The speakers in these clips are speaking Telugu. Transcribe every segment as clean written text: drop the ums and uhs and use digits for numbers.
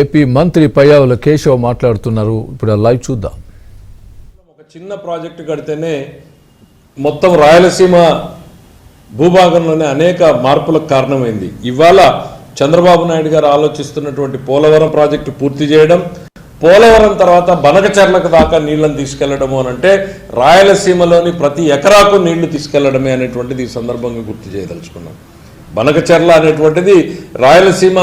ఏపీ మంత్రి పయ్యావుల కేశవ్ మాట్లాడుతున్నారు. ఇప్పుడు లైవ్ చూద్దాం. ఒక చిన్న ప్రాజెక్టు కడితేనే మొత్తం రాయలసీమ భూభాగంలోనే అనేక మార్పులకు కారణమైంది. ఇవాళ చంద్రబాబు నాయుడు గారు ఆలోచిస్తున్నటువంటి పోలవరం ప్రాజెక్టు పూర్తి చేయడం, పోలవరం తర్వాత బనకచెర్లకు దాకా నీళ్లను తీసుకెళ్లడము అనంటే రాయలసీమలోని ప్రతి ఎకరాకు నీళ్లు తీసుకెళ్లడమే అనేటువంటిది ఈ సందర్భంగా గుర్తు చేయదలుచుకున్నాం. బనకచెర్ల అనేటువంటిది రాయలసీమ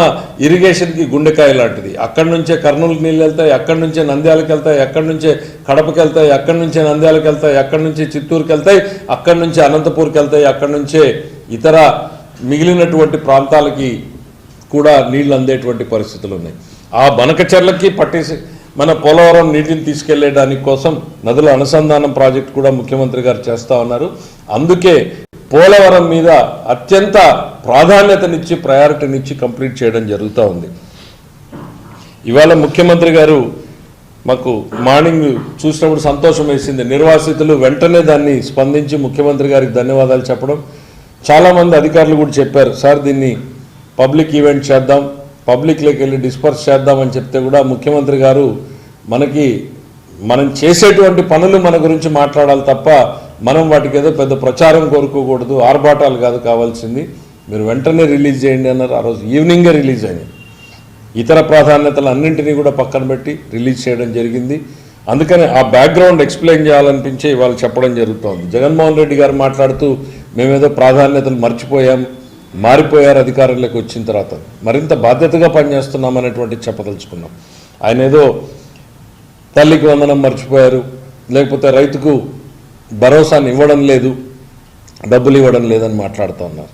ఇరిగేషన్కి గుండెకాయ లాంటిది. అక్కడి నుంచే కర్నూలుకి నీళ్ళు వెళ్తాయి, అక్కడి నుంచే నంద్యాలకు వెళ్తాయి, అక్కడి నుంచే కడపకి వెళ్తాయి, అక్కడి నుంచే నంద్యాలకు వెళ్తాయి, అక్కడి నుంచి చిత్తూరుకి వెళ్తాయి, అక్కడి నుంచి అనంతపూర్కి వెళ్తాయి, అక్కడి నుంచే ఇతర మిగిలినటువంటి ప్రాంతాలకి కూడా నీళ్లు అందేటువంటి పరిస్థితులు ఉన్నాయి. ఆ బనకచెర్లకి పట్టేసి మన పోలవరం నీటిని తీసుకెళ్లేదాని కోసం నదుల అనుసంధానం ప్రాజెక్టు కూడా ముఖ్యమంత్రి గారు చేస్తూ ఉన్నారు. అందుకే పోలవరం మీద అత్యంత ప్రాధాన్యతనిచ్చి ప్రయారిటీనిచ్చి కంప్లీట్ చేయడం జరుగుతూ ఉంది. ఇవాళ ముఖ్యమంత్రి గారు మాకు మార్నింగ్ చూసినప్పుడు సంతోషం వేసింది. నిర్వాసితులు వెంటనే దాన్ని స్పందించి ముఖ్యమంత్రి గారికి ధన్యవాదాలు చెప్పడం. చాలామంది అధికారులు కూడా చెప్పారు, సార్ దీన్ని పబ్లిక్ ఈవెంట్ చేద్దాం, పబ్లిక్లోకి వెళ్ళి డిస్పర్స్ చేద్దామని చెప్తే కూడా ముఖ్యమంత్రి గారు మనం చేసేటువంటి పనులు మన గురించి మాట్లాడాలి తప్ప మనం వాటికి ఏదో పెద్ద ప్రచారం కోరుకోకూడదు, ఆర్భాటాలు కాదు కావాల్సింది, మీరు వెంటనే రిలీజ్ చేయండి అన్నారు. ఆ రోజు ఈవినింగే రిలీజ్ అయింది. ఇతర ప్రాధాన్యతలు అన్నింటినీ కూడా పక్కన పెట్టి రిలీజ్ చేయడం జరిగింది. అందుకని ఆ బ్యాక్గ్రౌండ్ ఎక్స్ప్లెయిన్ చేయాలనిపించే ఇవాళ చెప్పడం జరుగుతోంది. జగన్మోహన్ రెడ్డి గారు మాట్లాడుతూ మేమేదో ప్రాధాన్యతలు మారిపోయారు అధికారంలోకి వచ్చిన తర్వాత, మరింత బాధ్యతగా పనిచేస్తున్నాం అనేటువంటి చెప్పదలుచుకున్నాం. ఆయన ఏదో తల్లికి వందనం మర్చిపోయారు, లేకపోతే రైతుకు భరోసాని ఇవ్వడం లేదు, డబ్బులు ఇవ్వడం లేదని మాట్లాడుతూ ఉన్నారు.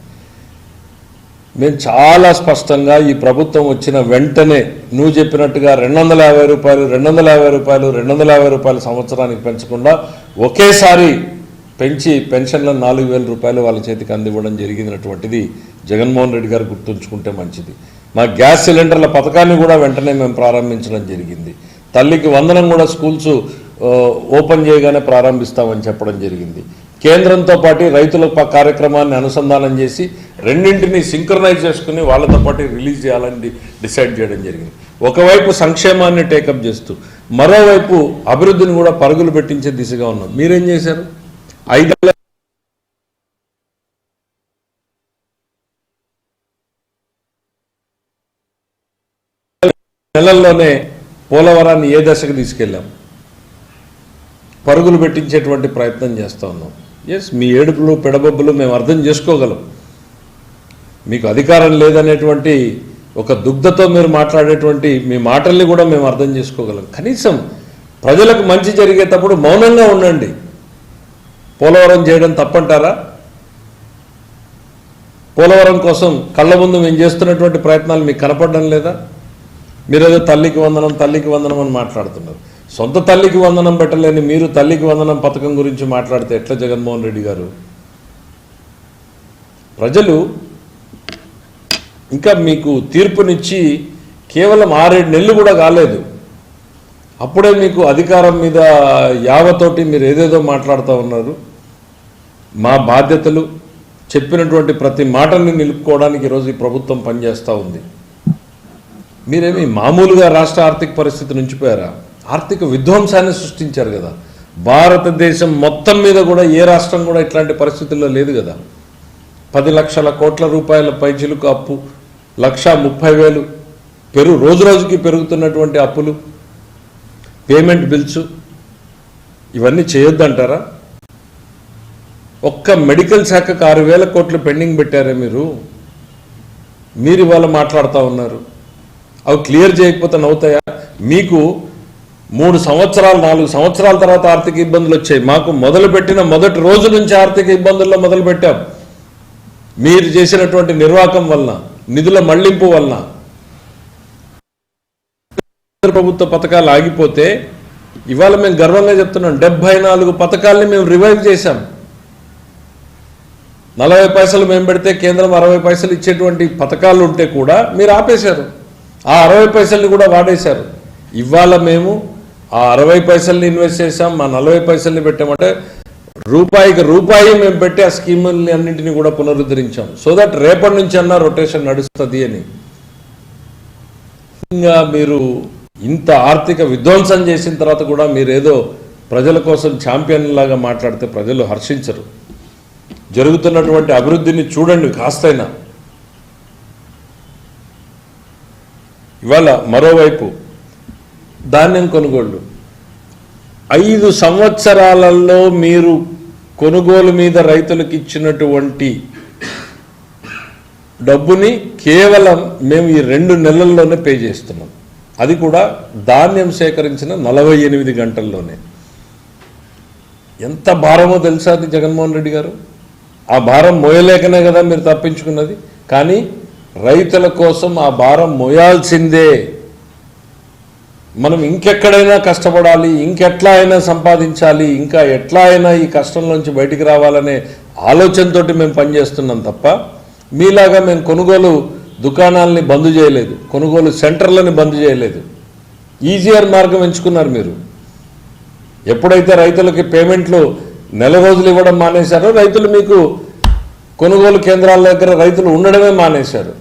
మేము చాలా స్పష్టంగా ఈ ప్రభుత్వం వచ్చిన వెంటనే నువ్వు చెప్పినట్టుగా 250 రూపాయలు 250 రూపాయలు సంవత్సరానికి పెంచకుండా ఒకేసారి పెంచి పెన్షన్ల 4000 రూపాయలు వాళ్ళ చేతికి అందివ్వడం జరిగినటువంటిది జగన్మోహన్ రెడ్డి గారు గుర్తుంచుకుంటే మంచిది. మా గ్యాస్ సిలిండర్ల పథకాన్ని కూడా వెంటనే మేము ప్రారంభించడం జరిగింది. తల్లికి వందనం కూడా స్కూల్స్ ఓపెన్ చేయగానే ప్రారంభిస్తామని చెప్పడం జరిగింది. కేంద్రంతో పాటు రైతుల కార్యక్రమాన్ని అనుసంధానం చేసి రెండింటినీ సింక్రనైజ్ చేసుకుని వాళ్ళతో పాటు రిలీజ్ చేయాలని డిసైడ్ చేయడం జరిగింది. ఒకవైపు సంక్షేమాన్ని టేకప్ చేస్తూ మరోవైపు అభివృద్ధిని కూడా పరుగులు పెట్టించే దిశగా ఉన్నాం. మీరేం చేశారు? 5 నెలల్లోనే పోలవరాన్ని ఏ దశకు తీసుకెళ్ళాం, పరుగులు పెట్టించేటువంటి ప్రయత్నం చేస్తూ ఉన్నాం. ఎస్, మీ ఏడుపులు పెడబొబ్బులు మేము అర్థం చేసుకోగలం. మీకు అధికారం లేదనేటువంటి ఒక దుగ్ధతో మీరు మాట్లాడేటువంటి మీ మాటల్ని కూడా మేము అర్థం చేసుకోగలం. కనీసం ప్రజలకు మంచి జరిగేటప్పుడు మౌనంగా ఉండండి. పోలవరం చేయడం తప్పంటారా? పోలవరం కోసం కళ్ళ ముందు మేము చేస్తున్నటువంటి ప్రయత్నాలు మీకు కనపడడం లేదా? మీరేదో తల్లికి వందనం అని మాట్లాడుతున్నారు. సొంత తల్లికి వందనం పెట్టలేని మీరు తల్లికి వందనం పథకం గురించి మాట్లాడితే ఎట్లా జగన్మోహన్ రెడ్డి గారు? ప్రజలు ఇంకా మీకు తీర్పునిచ్చి కేవలం 6-7 నెలలు కూడా కాలేదు, అప్పుడే మీకు అధికారం మీద యావతోటి మీరు ఏదేదో మాట్లాడుతూ ఉన్నారు. మా బాధ్యతలు చెప్పినటువంటి ప్రతి మాటని నిలుపుకోవడానికి ఈరోజు ఈ ప్రభుత్వం పనిచేస్తూ ఉంది. మీరేమి మామూలుగా రాష్ట్ర ఆర్థిక పరిస్థితి నుంచిపోయారా? ఆర్థిక విధ్వంసాన్ని సృష్టించారు కదా. భారతదేశం మొత్తం మీద కూడా ఏ రాష్ట్రం కూడా ఇట్లాంటి పరిస్థితుల్లో లేదు కదా. 10 లక్షల కోట్ల రూపాయల పైచిలుకు అప్పు, 1,30,000 రోజు రోజుకి పెరుగుతున్నటువంటి అప్పులు, పేమెంట్ బిల్స్, ఇవన్నీ చేయొద్దంటారా? ఒక్క మెడికల్ శాఖకు 6,000 కోట్లు పెండింగ్ పెట్టారే మీరు ఇవాళ మాట్లాడుతూ ఉన్నారు. అవి క్లియర్ చేయకపోతే నవ్వుతాయా? మీకు 3 సంవత్సరాలు 4 సంవత్సరాల తర్వాత ఆర్థిక ఇబ్బందులు వచ్చాయి. మాకు మొదలుపెట్టిన మొదటి రోజు నుంచి ఆర్థిక ఇబ్బందుల్లో మొదలుపెట్టాం. మీరు చేసినటువంటి నిర్వాహకం వలన, నిధుల మళ్లింపు వలన ప్రభుత్వ పథకాలు ఆగిపోతే ఇవాళ మేము గర్వంగా చెప్తున్నాం, 74 పథకాలని మేము రివైవ్ చేశాం. 40 పైసలు మేము పెడితే కేంద్రం 60 పైసలు ఇచ్చేటువంటి పథకాలు ఉంటే కూడా మీరు ఆపేశారు. ఆ 60 పైసల్ని కూడా వాడేశారు. ఇవాళ మేము ఆ 60 పైసల్ని ఇన్వెస్ట్ చేశాం, మా 40 పైసల్ని పెట్టామంటే రూపాయికి రూపాయి మేము పెట్టి ఆ స్కీముల్ని అన్నింటినీ కూడా పునరుద్ధరించాం. సో దట్ రేపటి నుంచి అన్నా రొటేషన్ నడుస్తుంది అని. ఇంకా మీరు ఇంత ఆర్థిక విధ్వంసం చేసిన తర్వాత కూడా మీరేదో ప్రజల కోసం ఛాంపియన్ లాగా మాట్లాడితే ప్రజలు హర్షించరు. జరుగుతున్నటువంటి అభివృద్ధిని చూడండి కాస్తైనా. ఇవాళ మరోవైపు ధాన్యం కొనుగోళ్లు 5 సంవత్సరాలలో మీరు కొనుగోలు మీద రైతులకు ఇచ్చినటువంటి డబ్బుని కేవలం మేము ఈ 2 నెలల్లోనే పే చేస్తున్నాం. అది కూడా ధాన్యం సేకరించిన 48 గంటల్లోనే. ఎంత భారమో తెలుసా అది జగన్మోహన్ రెడ్డి గారు? ఆ భారం మోయలేకనే కదా మీరు తప్పించుకున్నది. కానీ రైతుల కోసం ఆ భారం మోయాల్సిందే. మనం ఇంకెక్కడైనా కష్టపడాలి, ఇంకెట్లా అయినా సంపాదించాలి, ఇంకా ఎట్లా అయినా ఈ కష్టంలోంచి బయటికి రావాలనే ఆలోచనతోటి మేము పనిచేస్తున్నాం తప్ప మీలాగా మేము కొనుగోలు దుకాణాలని బంద్ చేయలేదు, కొనుగోలు సెంటర్లని బంద్ చేయలేదు. ఈజీఆర్ మార్గం ఎంచుకున్నారు మీరు. ఎప్పుడైతే రైతులకి పేమెంట్లు నెల రోజులు ఇవ్వడం మానేశారో రైతులు మీకు కొనుగోలు కేంద్రాల దగ్గర రైతులు ఉండడమే మానేశారు.